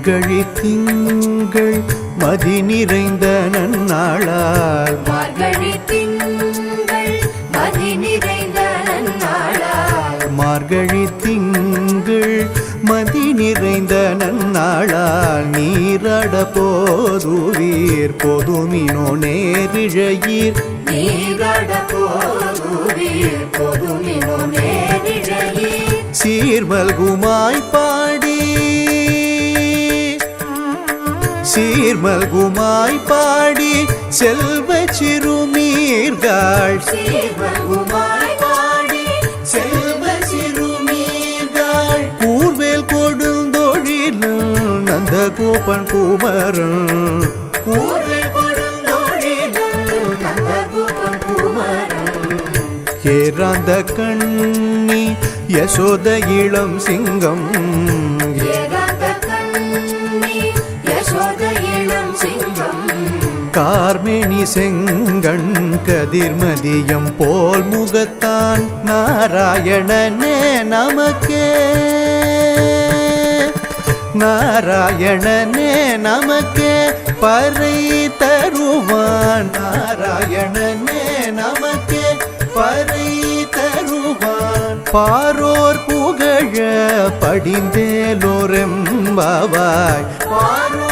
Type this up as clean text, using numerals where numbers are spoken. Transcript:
மார்கழி திங்கள் மதி நிறைந்த நன்னாளால் மார்கழி திங்கள் மதி நிறைந்த நன்னாளால் மார்கழி திங்கள் மதி நிறைந்த நன்னாளால் நீராட போதுவீர் பொதுமினோ நேரிழையீர் நீராட போதுவீர் பொதுமினோ நேரிழையீர் சீர்மல்குமாய் பாடி சீர்மல்குமாய் பாடி செல்வ சிறுமீர்கள் சீர்மல்குமாய் பாடி செல்வ சிறுமீர்கள் கூர்வேல் கொடுந்தொழிலும் நந்தகோபன் குமரன் கூர்வேல் கொடுந்தொழிலும் நந்தகோபன் குமரன் ஏராந்த கண்ணி யசோத இளம் சிங்கம் கார்மேனி செங்கண் கதிர்மதியம் போல் முகத்தான் நாராயணனே நமக்கே நாராயணனே நமக்கே பறை தருவான் நாராயணனே நமக்கே பறை தருவான் பாரோர் புகழ படிந்தேலோரெம்பாவாய் பாரோ